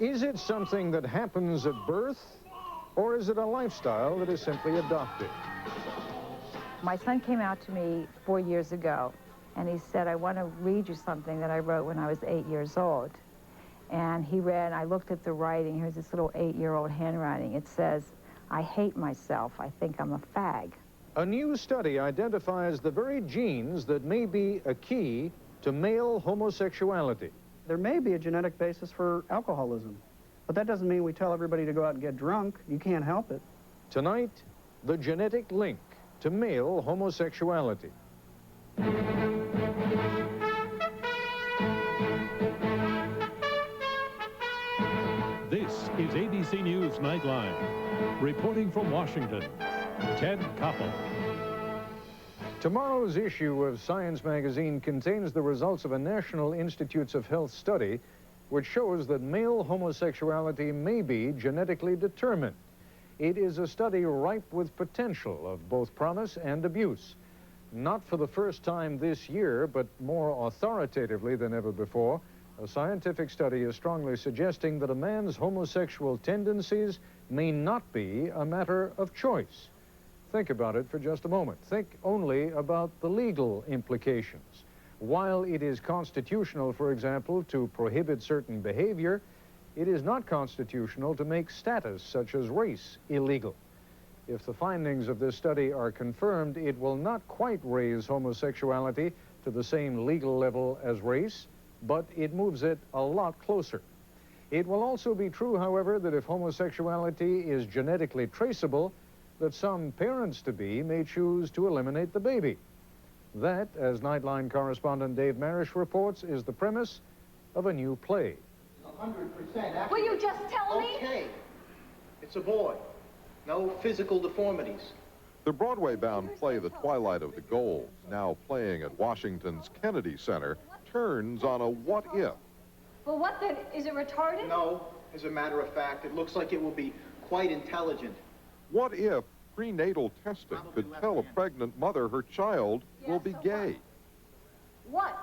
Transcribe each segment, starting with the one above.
Is it something that happens at birth, or is it a lifestyle that is simply adopted? My son came out to me 4 years ago, and he said, I want to read you something that I wrote when I was 8 years old. And he read, I looked at the writing, here's this little 8-year-old handwriting. It says, I hate myself, I think I'm a fag. A new study identifies the very genes that may be a key to male homosexuality. There may be a genetic basis for alcoholism, but that doesn't mean we tell everybody to go out and get drunk. You can't help it. Tonight, the genetic link to male homosexuality. This is ABC News Nightline. Reporting from Washington, Ted Koppel. Tomorrow's issue of Science magazine contains the results of a National Institutes of Health study which shows that male homosexuality may be genetically determined. It is a study ripe with potential of both promise and abuse. Not for the first time this year, but more authoritatively than ever before, a scientific study is strongly suggesting that a man's homosexual tendencies may not be a matter of choice. Think about it for just a moment. Think only about the legal implications. While it is constitutional, for example, to prohibit certain behavior, it is not constitutional to make status, such as race, illegal. If the findings of this study are confirmed, it will not quite raise homosexuality to the same legal level as race, but it moves it a lot closer. It will also be true, however, that if homosexuality is genetically traceable, that some parents-to-be may choose to eliminate the baby. That, as Nightline correspondent Dave Marish reports, is the premise of a new play. 100%. Will you just tell me? Okay. It's a boy. No physical deformities. The Broadway-bound play The Twilight of the Gold, now playing at Washington's Kennedy Center, turns on a what-if. Well, what then? Is it retarded? No. As a matter of fact, it looks like it will be quite intelligent. What if prenatal testing could tell a pregnant mother her child will be gay? What?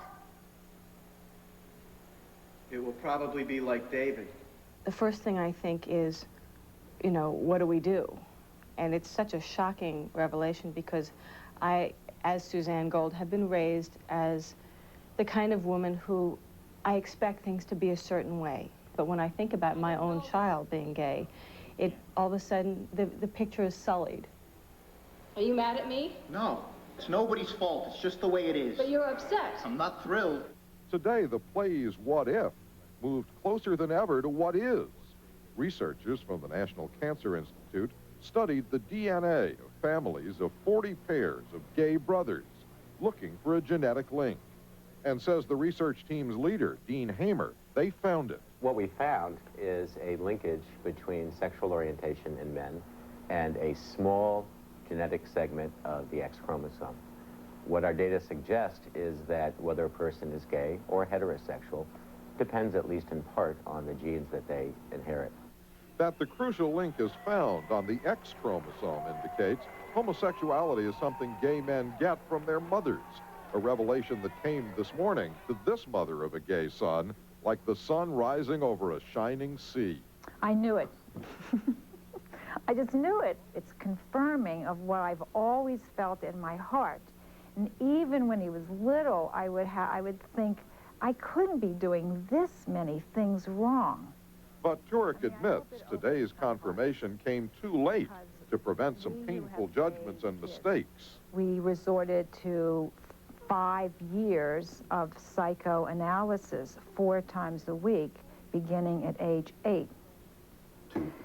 It will probably be like David. The first thing I think is, you know, what do we do? And it's such a shocking revelation because I, as Suzanne Gold, have been raised as the kind of woman who I expect things to be a certain way. But when I think about my own child being gay, it all of a sudden, the picture is sullied. Are you mad at me? No. It's nobody's fault. It's just the way it is. But you're upset. I'm not thrilled. Today, the play's What If moved closer than ever to what is. Researchers from the National Cancer Institute studied the DNA of families of 40 pairs of gay brothers, looking for a genetic link. And says the research team's leader, Dean Hamer, they found it. What we found is a linkage between sexual orientation in men and a small genetic segment of the X chromosome. What our data suggest is that whether a person is gay or heterosexual depends at least in part on the genes that they inherit. That the crucial link is found on the X chromosome indicates homosexuality is something gay men get from their mothers, a revelation that came this morning to this mother of a gay son, like the sun rising over a shining sea. I knew it. I just knew it. It's confirming of what I've always felt in my heart. And even when he was little, I would think, I couldn't be doing this many things wrong. But Turek admits today's confirmation came too late to prevent some painful judgments and mistakes. We resorted to 5 years of psychoanalysis 4 times a week, beginning at age 8.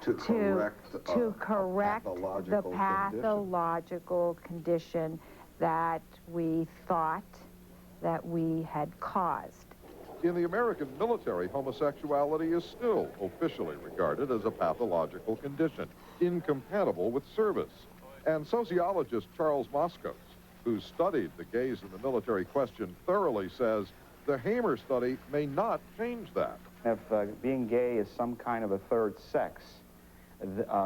To correct the pathological condition that we thought that we had caused. In the American military, homosexuality is still officially regarded as a pathological condition, incompatible with service. And sociologist Charles Moskos, who studied the gays in the military question thoroughly, says the Hamer study may not change that. If being gay is some kind of a third sex,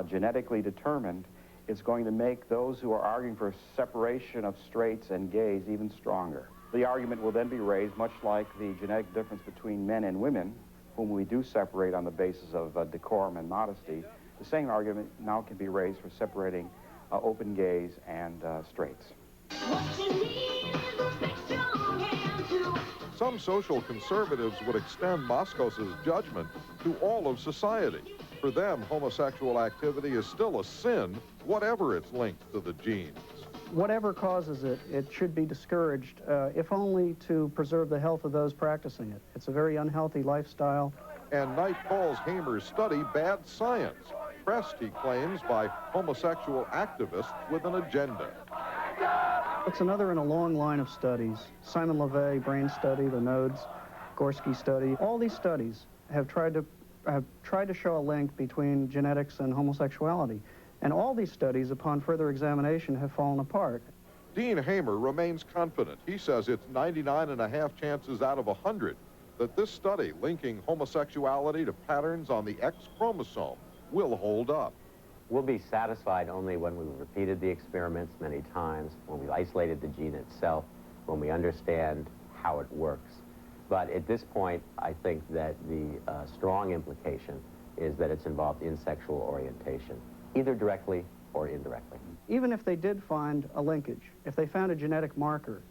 genetically determined, it's going to make those who are arguing for separation of straights and gays even stronger. The argument will then be raised, much like the genetic difference between men and women, whom we do separate on the basis of decorum and modesty, the same argument now can be raised for separating open gays and straights. Some social conservatives would extend Moskos's judgment to all of society. For them, homosexual activity is still a sin, whatever its linked to the genes. Whatever causes it, it should be discouraged, if only to preserve the health of those practicing it. It's a very unhealthy lifestyle. And Knight calls Hamer's study bad science, pressed, he claims, by homosexual activists with an agenda. It's another in a long line of studies. Simon LeVay brain study, the Nodes, Gorski study. All these studies have tried to show a link between genetics and homosexuality. And all these studies, upon further examination, have fallen apart. Dean Hamer remains confident. He says it's 99.5 chances out of 100 that this study linking homosexuality to patterns on the X chromosome will hold up. We'll be satisfied only when we've repeated the experiments many times, when we've isolated the gene itself, when we understand how it works. But at this point, I think that the strong implication is that it's involved in sexual orientation, either directly or indirectly. Even if they did find a linkage, if they found a genetic marker,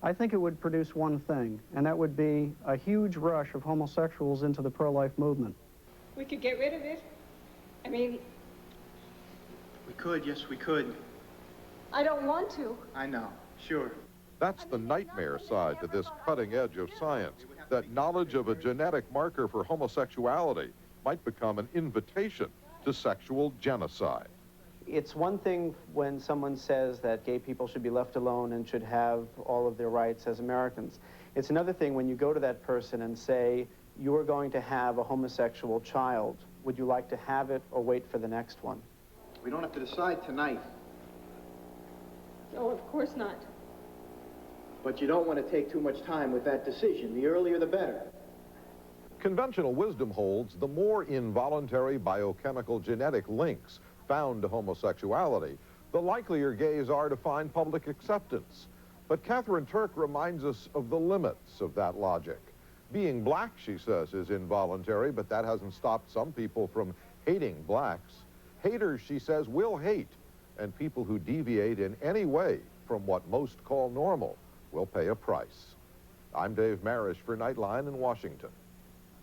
I think it would produce one thing, and that would be a huge rush of homosexuals into the pro-life movement. We could get rid of it. I mean, We could, yes, we could. I don't want to. I know, sure. That's the nightmare side to this cutting edge of science, that knowledge of a genetic marker for homosexuality might become an invitation to sexual genocide. It's one thing when someone says that gay people should be left alone and should have all of their rights as Americans. It's another thing when you go to that person and say, you are going to have a homosexual child. Would you like to have it or wait for the next one? We don't have to decide tonight, Oh, of course not. but you don't want to take too much time with that decision. The earlier, the better. Conventional wisdom holds the more involuntary biochemical genetic links found to homosexuality, the likelier gays are to find public acceptance. But Catherine Turk reminds us of the limits of that logic. Being black, she says, is involuntary, but that hasn't stopped some people from hating blacks. Haters, she says, will hate, and people who deviate in any way from what most call normal will pay a price. I'm Dave Marish for Nightline in Washington.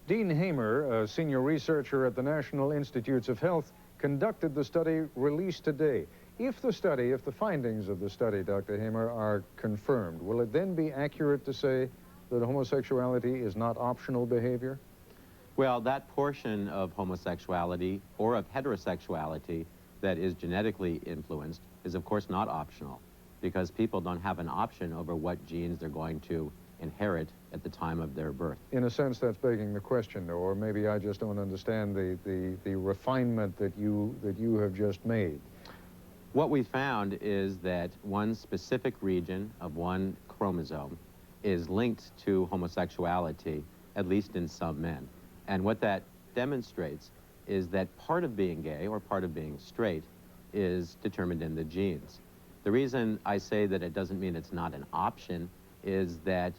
Dean Hamer, a senior researcher at the National Institutes of Health, conducted the study released today. If the findings of the study, Dr. Hamer, are confirmed, will it then be accurate to say that homosexuality is not optional behavior? Well, that portion of homosexuality or of heterosexuality that is genetically influenced is, of course, not optional, because people don't have an option over what genes they're going to inherit at the time of their birth. In a sense, that's begging the question, though, or maybe I just don't understand the refinement that you have just made. What we found is that one specific region of one chromosome is linked to homosexuality, at least in some men. And what that demonstrates is that part of being gay or part of being straight is determined in the genes. The reason I say that it doesn't mean it's not an option is that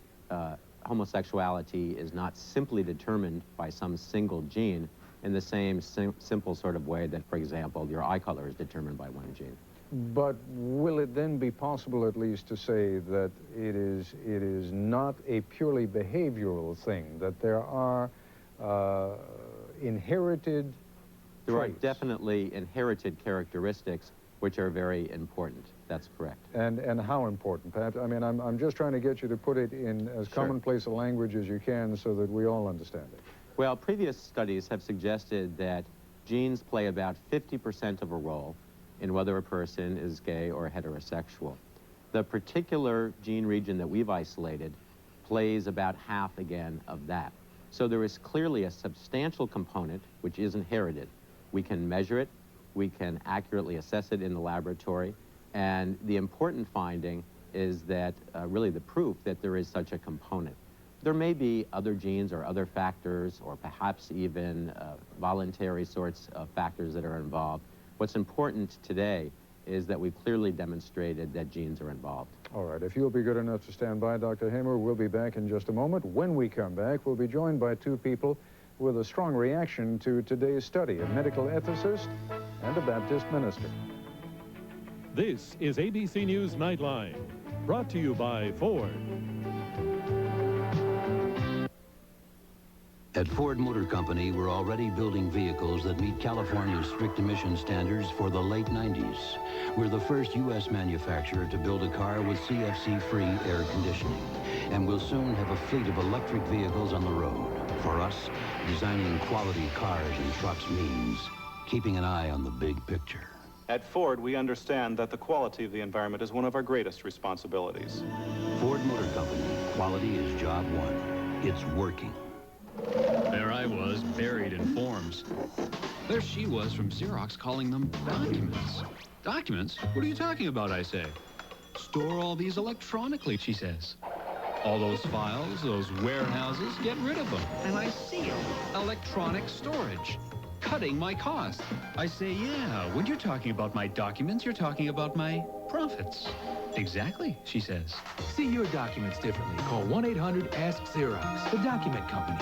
homosexuality is not simply determined by some single gene in the same simple sort of way that, for example, your eye color is determined by one gene. But will it then be possible, at least, to say that it is not a purely behavioral thing, that there are inherited There are traits? definitely inherited characteristics which are very important. That's correct. And how important, Pat? I mean, I'm just trying to get you to put it in as commonplace a language as you can so that we all understand it. Well, previous studies have suggested that genes play about 50% of a role in whether a person is gay or heterosexual. The particular gene region that we've isolated plays about half again of that. So there is clearly a substantial component which is inherited. We can measure it, we can accurately assess it in the laboratory, and the important finding is that really the proof that there is such a component. There may be other genes or other factors or perhaps even voluntary sorts of factors that are involved. What's important today is that we've clearly demonstrated that genes are involved. All right, if you'll be good enough to stand by, Dr. Hamer, we'll be back in just a moment. When we come back, we'll be joined by two people with a strong reaction to today's study, a medical ethicist and a Baptist minister. This is ABC News Nightline, brought to you by Ford. At Ford Motor Company, we're already building vehicles that meet California's strict emission standards for the late 90s. We're the first U.S. manufacturer to build a car with CFC-free air conditioning. And we'll soon have a fleet of electric vehicles on the road. For us, designing quality cars and trucks means keeping an eye on the big picture. At Ford, we understand that the quality of the environment is one of our greatest responsibilities. Ford Motor Company, quality is job one. It's working. There I was, buried in forms. There she was from Xerox calling them documents. Documents? What are you talking about, I say? Store all these electronically, she says. All those files, those warehouses, get rid of them. And I see it. Electronic storage. Cutting my cost. I say, yeah, when you're talking about my documents, you're talking about my profits. Exactly, she says. See your documents differently. Call 1-800-ASK-XEROX, the document company.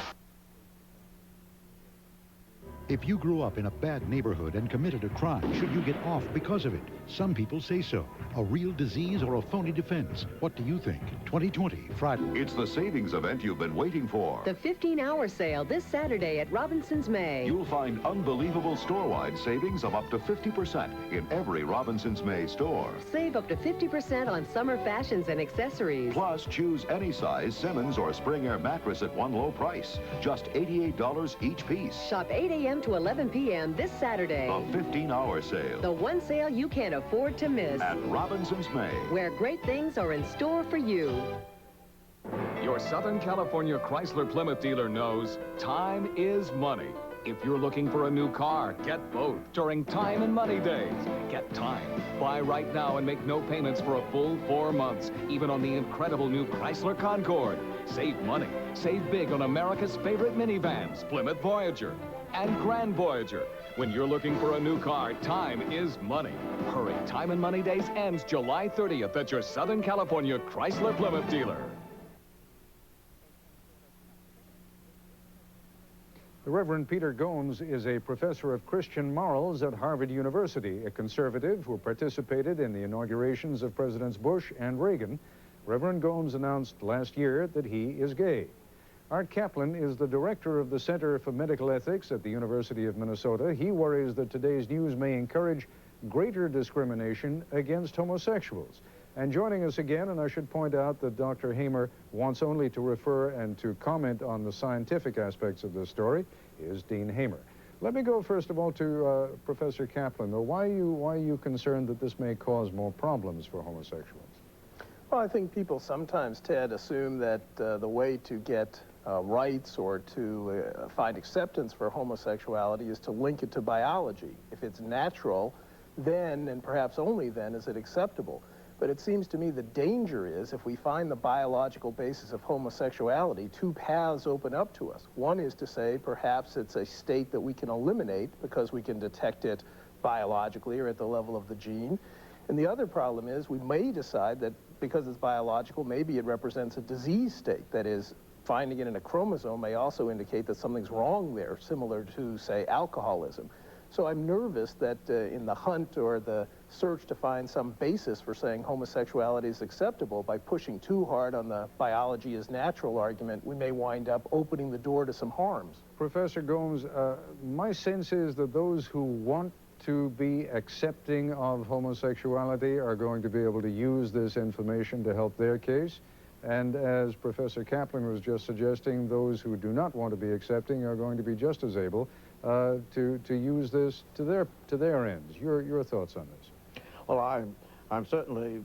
If you grew up in a bad neighborhood and committed a crime, should you get off because of it? Some people say so. A real disease or a phony defense? What do you think? 2020, Friday. It's the savings event you've been waiting for. The 15-hour sale this Saturday at Robinson's May. You'll find unbelievable store-wide savings of up to 50% in every Robinson's May store. Save up to 50% on summer fashions and accessories. Plus, choose any size Simmons or Spring Air mattress at one low price. Just $88 each piece. Shop 8 a.m. to 11 p.m. this Saturday. A 15-hour sale. The one sale you can't afford to miss. At Robinson's May. Where great things are in store for you. Your Southern California Chrysler Plymouth dealer knows time is money. If you're looking for a new car, get both during Time and Money Days. Get time. Buy right now and make no payments for a full 4 months, even on the incredible new Chrysler Concorde. Save money. Save big on America's favorite minivans, Plymouth Voyager and Grand Voyager. When you're looking for a new car, time is money. Hurry, Time and Money Days ends July 30th at your Southern California Chrysler Plymouth dealer. The Reverend Peter Gomes is a professor of Christian morals at Harvard University, a conservative who participated in the inaugurations of Presidents Bush and Reagan. Reverend Gomes announced last year that he is gay. Art Kaplan is the director of the Center for Medical Ethics at the University of Minnesota. He worries that today's news may encourage greater discrimination against homosexuals. And joining us again, and I should point out that Dr. Hamer wants only to refer and to comment on the scientific aspects of this story, is Dean Hamer. Let me go first of all to Professor Kaplan. Though, why are you concerned that this may cause more problems for homosexuals? Well, I think people sometimes, Ted, assume that the way to get rights or to find acceptance for homosexuality is to link it to biology. If it's natural, then, and perhaps only then, is it acceptable. But it seems to me the danger is if we find the biological basis of homosexuality, two paths open up to us. One is to say perhaps it's a state that we can eliminate because we can detect it biologically or at the level of the gene. And the other problem is we may decide that because it's biological, maybe it represents a disease state. That is, finding it in a chromosome may also indicate that something's wrong there, similar to, say, alcoholism. So I'm nervous that in the hunt or the search to find some basis for saying homosexuality is acceptable, by pushing too hard on the biology is natural argument, we may wind up opening the door to some harms. Professor Gomes, my sense is that those who want to be accepting of homosexuality are going to be able to use this information to help their case. And as Professor Kaplan was just suggesting, those who do not want to be accepting are going to be just as able to use this to their ends. Your thoughts on this? Well, I'm certainly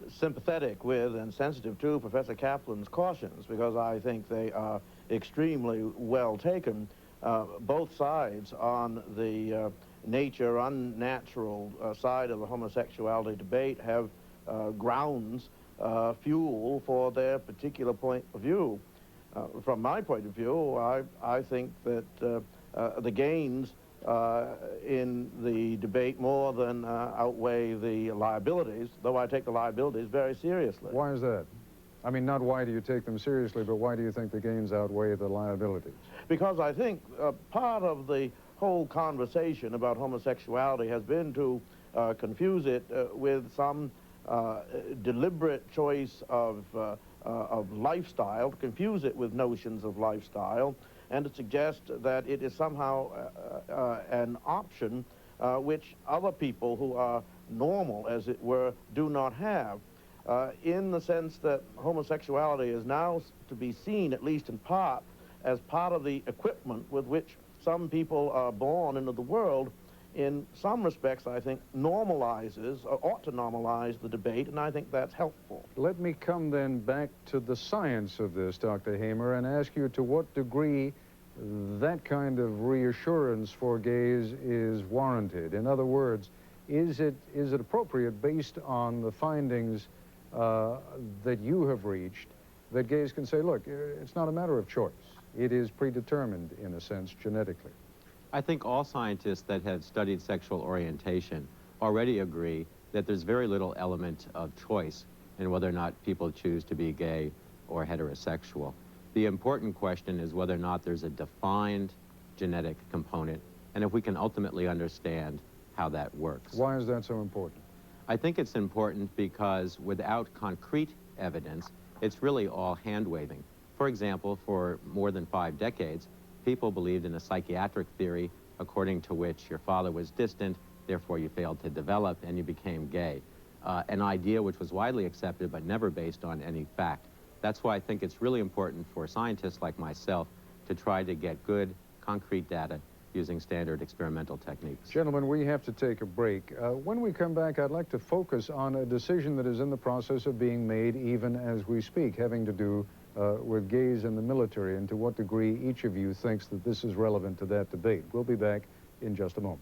sympathetic with and sensitive to Professor Kaplan's cautions, because I think they are extremely well taken. Both sides on the nature, unnatural side of the homosexuality debate have grounds, fuel for their particular point of view. From my point of view, I think that the gains in the debate more than outweigh the liabilities, though I take the liabilities very seriously. Why is that? I mean, not why do you take them seriously, but why do you think the gains outweigh the liabilities? Because I think part of the whole conversation about homosexuality has been to confuse it with some deliberate choice of lifestyle, to confuse it with notions of lifestyle, and to suggest that it is somehow an option which other people who are normal, as it were, do not have. In the sense that homosexuality is now to be seen, at least in part, as part of the equipment with which some people are born into the world, in some respects, I think, normalizes, or ought to normalize the debate, and I think that's helpful. Let me come then back to the science of this, Dr. Hamer, and ask you to what degree that kind of reassurance for gays is warranted. In other words, is it appropriate, based on the findings that you have reached, that gays can say, look, it's not a matter of choice. It is predetermined, in a sense, genetically. I think all scientists that have studied sexual orientation already agree that there's very little element of choice in whether or not people choose to be gay or heterosexual. The important question is whether or not there's a defined genetic component, and if we can ultimately understand how that works. Why is that so important? I think it's important because without concrete evidence, it's really all hand-waving. For example, for more than 5 decades, people believed in a psychiatric theory according to which your father was distant, therefore you failed to develop and you became gay. An idea which was widely accepted but never based on any fact. That's why I think it's really important for scientists like myself to try to get good, concrete data using standard experimental techniques. Gentlemen, we have to take a break. When we come back, I'd like to focus on a decision that is in the process of being made even as we speak, having to do with gays in the military, and to what degree each of you thinks that this is relevant to that debate. We'll be back in just a moment.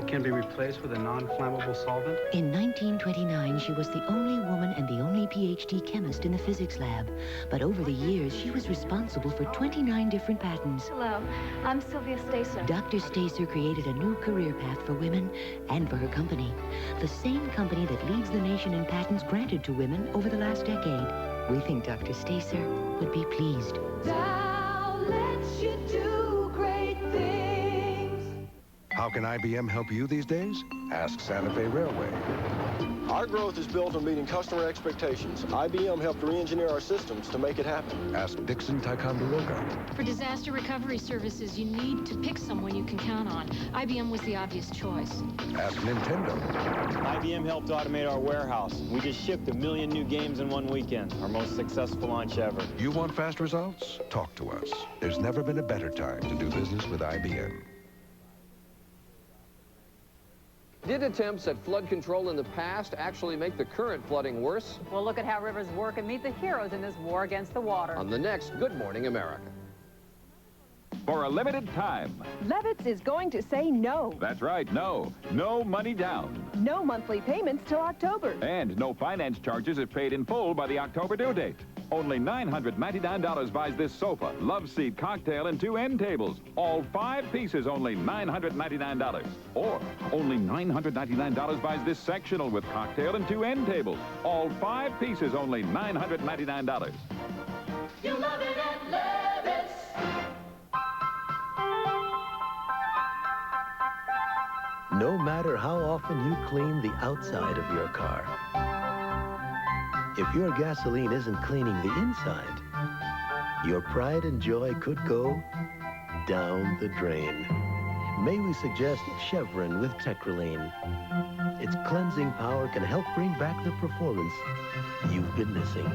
Can be replaced with a non-flammable solvent? In 1929, she was the only woman and the only PhD chemist in the physics lab. But over the years, she was responsible for 29 different patents. Hello, I'm Sylvia Stacer. Dr. Stacer created a new career path for women and for her company. The same company that leads the nation in patents granted to women over the last decade. We think Dr. Stacer would be pleased. Dow lets you do great things. How can IBM help you these days? Ask Santa Fe Railway. Our growth is built on meeting customer expectations. IBM helped re-engineer our systems to make it happen. Ask Dixon Ticonderoga. For disaster recovery services, you need to pick someone you can count on. IBM was the obvious choice. Ask Nintendo. IBM helped automate our warehouse. We just shipped 1 million new games in 1 weekend, our most successful launch ever. You want fast results? Talk to us. There's never been a better time to do business with IBM. Did attempts at flood control in the past actually make the current flooding worse? We'll look at how rivers work and meet the heroes in this war against the water. On the next Good Morning America. For a limited time. Levitz is going to say no. That's right, no. No money down. No monthly payments till October. And no finance charges if paid in full by the October due date. Only $999 buys this sofa, love seat, cocktail, and 2 end tables. All 5 pieces, only $999. Or only $999 buys this sectional with cocktail and 2 end tables. All 5 pieces, only $999. You love it at Levitz. No matter how often you clean the outside of your car, if your gasoline isn't cleaning the inside, your pride and joy could go down the drain. May we suggest Chevron with Tetraline. Its cleansing power can help bring back the performance you've been missing.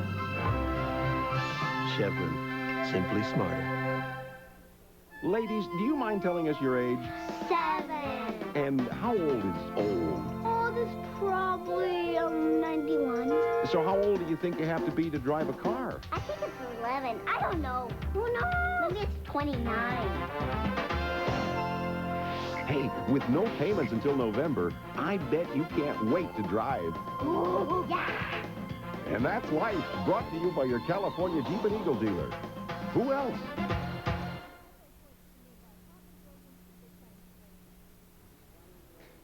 Chevron, simply smarter. Ladies, do you mind telling us your age? 7. And how old is old? Old is probably 91. So how old do you think you have to be to drive a car? I think it's 11. I don't know. Who knows? Maybe it's 29. Hey, with no payments until November, I bet you can't wait to drive. Ooh, yeah. And that's life, brought to you by your California Jeep and Eagle dealer. Who else?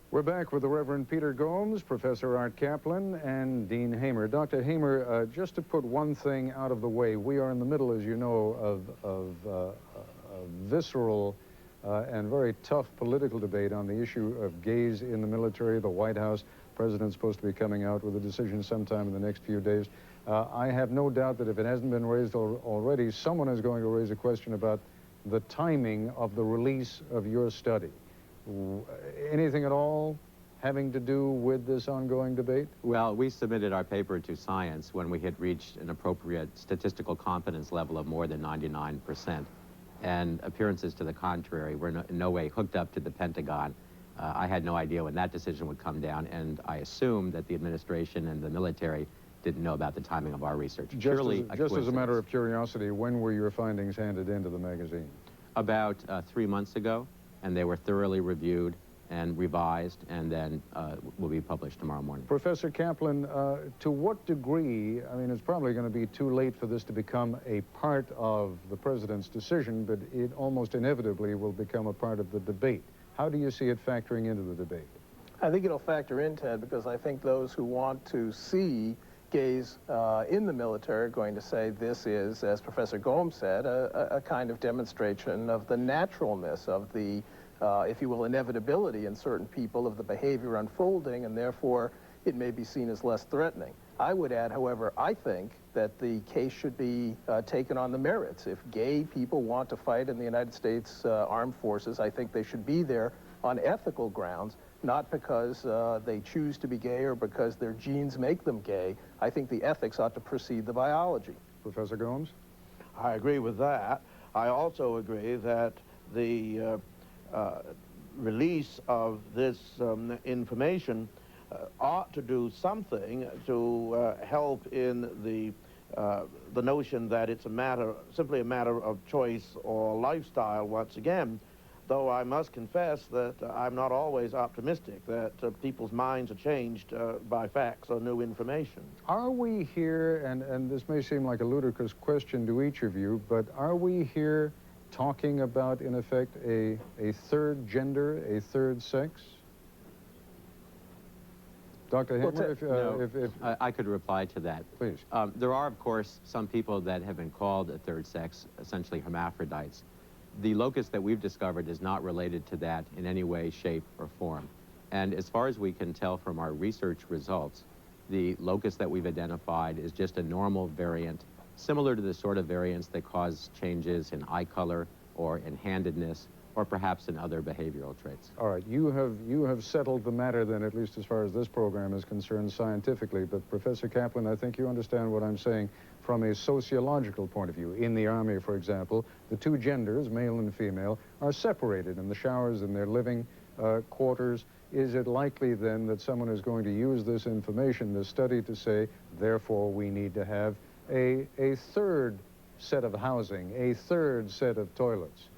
We're back with the Reverend Peter Gomes, Professor Art Kaplan, and Dean Hamer. Dr. Hamer, just to put one thing out of the way, we are in the middle, as you know, of a visceral and very tough political debate on the issue of gays in the military. The White House president's supposed to be coming out with a decision sometime in the next few days. I have no doubt that if it hasn't been raised already, someone is going to raise a question about the timing of the release of your study. Anything at all having to do with this ongoing debate? Well, we submitted our paper to Science when we had reached an appropriate statistical confidence level of more than 99%. And appearances to the contrary were in no way hooked up to the Pentagon. I had no idea when that decision would come down, and I assumed that the administration and the military didn't know about the timing of our research. Just as a matter of curiosity, when were your findings handed into the magazine? About 3 months ago, and they were thoroughly reviewed and revised, and then will be published tomorrow morning. Professor Kaplan, to what degree, I mean, it's probably going to be too late for this to become a part of the president's decision, but it almost inevitably will become a part of the debate. How do you see it factoring into the debate? I think it'll factor in, Ted, because I think those who want to see gays in the military are going to say this is, as Professor Gomes said, a kind of demonstration of the naturalness of the, if you will, inevitability in certain people of the behavior unfolding, and therefore it may be seen as less threatening. I would add, however, I think that the case should be taken on the merits. If gay people want to fight in the United States Armed Forces, I think they should be there on ethical grounds, not because they choose to be gay or because their genes make them gay. I think the ethics ought to precede the biology. Professor Gomes? I agree with that. I also agree that the release of this information ought to do something to help in the notion that it's simply a matter of choice or lifestyle once again, though I must confess that I'm not always optimistic that people's minds are changed by facts or new information. Are we here, and this may seem like a ludicrous question to each of you, but are we here talking about, in effect, a third gender, a third sex? Dr. Hamer, I could reply to that. Please. There are, of course, some people that have been called a third sex, essentially hermaphrodites. The locus that we've discovered is not related to that in any way, shape, or form. And as far as we can tell from our research results, the locus that we've identified is just a normal variant, similar to the sort of variants that cause changes in eye color or in handedness, or perhaps in other behavioral traits. All right, you have settled the matter then, at least as far as this program is concerned, scientifically. But Professor Kaplan, I think you understand what I'm saying from a sociological point of view. In the Army, for example, the two genders, male and female, are separated in the showers, in their living quarters. Is it likely then that someone is going to use this information, this study, to say, therefore, we need to have a third set of housing, a third set of toilets?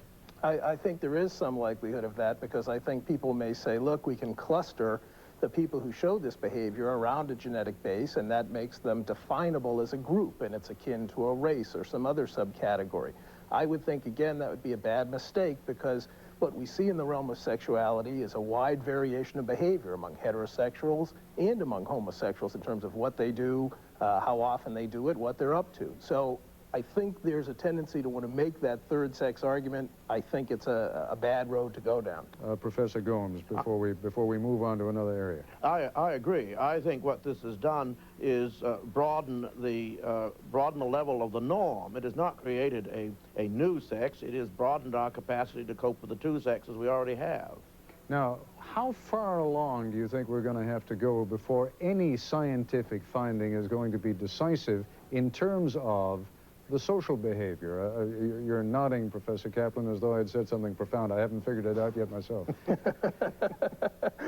I think there is some likelihood of that, because I think people may say, look, we can cluster the people who show this behavior around a genetic base, and that makes them definable as a group, and it's akin to a race or some other subcategory. I would think, again, that would be a bad mistake, because what we see in the realm of sexuality is a wide variation of behavior among heterosexuals and among homosexuals in terms of what they do, how often they do it, what they're up to. So I think there's a tendency to want to make that third sex argument. I think it's a bad road to go down. Professor Gomes, before we move on to another area. I agree. I think what this has done is broaden the level of the norm. It has not created a new sex. It has broadened our capacity to cope with the two sexes we already have. Now, how far along do you think we're going to have to go before any scientific finding is going to be decisive in terms of the social behavior? You're nodding, Professor Kaplan, as though I'd said something profound. I haven't figured it out yet myself.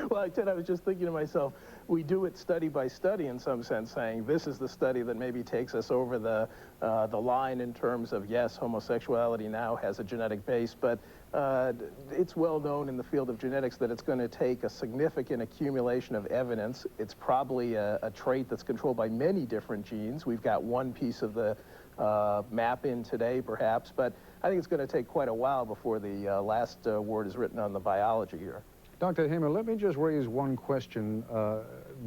Well, I was just thinking to myself, we do it study by study in some sense, saying this is the study that maybe takes us over the line in terms of, yes, homosexuality now has a genetic base, but It's well known in the field of genetics that it's going to take a significant accumulation of evidence. It's probably a trait that's controlled by many different genes. We've got one piece of the map in today, perhaps, but I think it's going to take quite a while before the last word is written on the biology here. Dr. Hamer, let me just raise one question.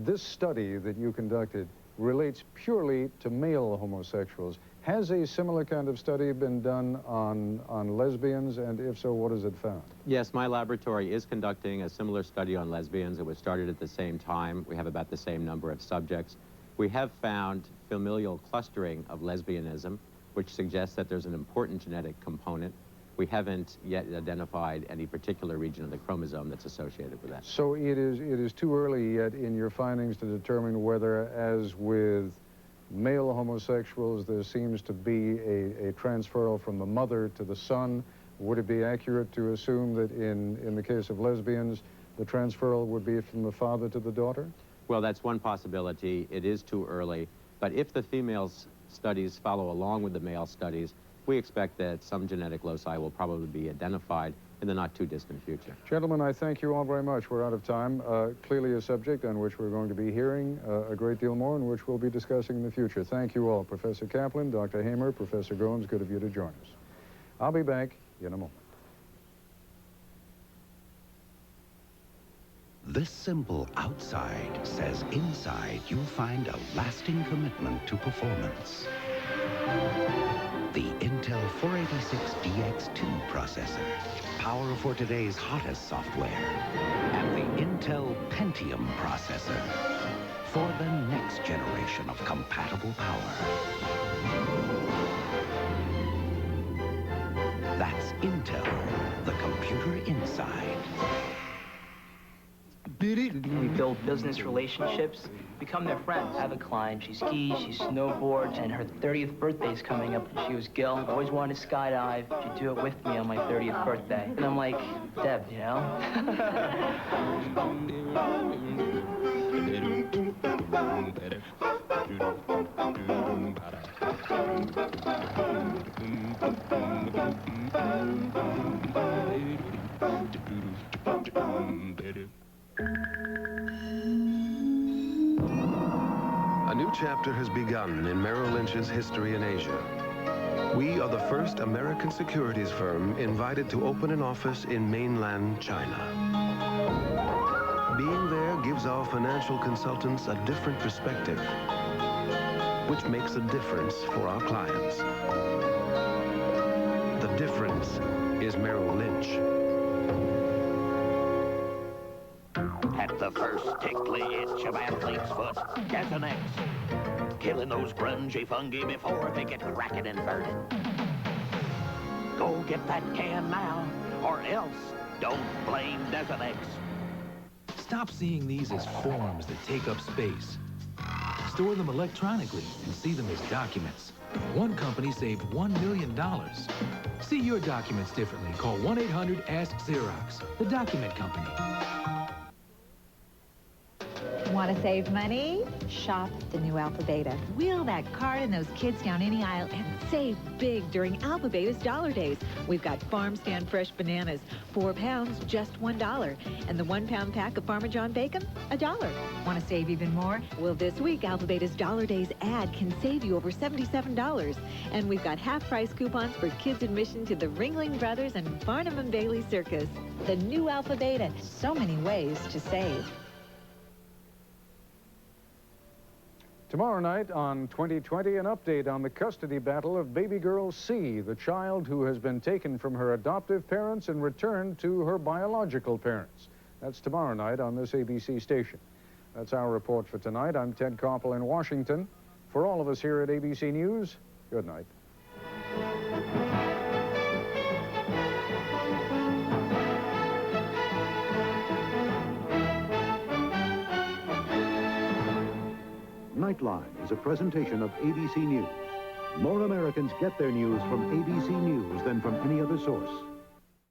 This study that you conducted relates purely to male homosexuals. Has a similar kind of study been done on lesbians, and if so, what has it found? Yes, my laboratory is conducting a similar study on lesbians. It was started at the same time. We have about the same number of subjects. We have found familial clustering of lesbianism, which suggests that there's an important genetic component. We haven't yet identified any particular region of the chromosome that's associated with that. So it is too early yet in your findings to determine whether, as with male homosexuals, there seems to be a transferal from the mother to the son. Would it be accurate to assume that in the case of lesbians, the transferal would be from the father to the daughter? Well, that's one possibility. It is too early. But if the females' studies follow along with the male studies, we expect that some genetic loci will probably be identified in the not-too-distant future. Gentlemen, I thank you all very much. We're out of time. Clearly a subject on which we're going to be hearing a great deal more and which we'll be discussing in the future. Thank you all. Professor Kaplan, Dr. Hamer, Professor Gomes, good of you to join us. I'll be back in a moment. This simple outside says inside you'll find a lasting commitment to performance. The Intel 486DX2 processor, power for today's hottest software, and the Intel Pentium processor for the next generation of compatible power. That's Intel, the computer inside. We build business relationships, become their friends. I have a client, she skis, she snowboards, and her 30th birthday's coming up. She was Gil, always wanted to skydive. She'd do it with me on my 30th birthday. And I'm like, Deb, you know? A new chapter has begun in Merrill Lynch's history in Asia. We are the first American securities firm invited to open an office in mainland China. Being there gives our financial consultants a different perspective, which makes a difference for our clients. The difference is Merrill Lynch. At the first tickly itch of athlete's foot, get an X. Killing those grungy fungi before they get racket and burning. Go get that can now, or else don't blame Desonex. Stop seeing these as forms that take up space. Store them electronically and see them as documents. One company saved $1 million. See your documents differently. Call 1-800-ASK-XEROX, the document company. Want to save money? Shop the new Alpha Beta. Wheel that cart and those kids down any aisle and save big during Alpha Beta's Dollar Days. We've got farm stand fresh bananas, 4 pounds, just $1. And the 1 pound pack of Parmesan bacon, $1. Want to save even more? Well, this week, Alpha Beta's Dollar Days ad can save you over $77. And we've got half-price coupons for kids' admission to the Ringling Brothers and Barnum and Bailey Circus. The new Alpha Beta. So many ways to save. Tomorrow night on 2020, an update on the custody battle of baby girl C, the child who has been taken from her adoptive parents and returned to her biological parents. That's tomorrow night on this ABC station. That's our report for tonight. I'm Ted Koppel in Washington. For all of us here at ABC News, good night. Nightline is a presentation of ABC News. More Americans get their news from ABC News than from any other source.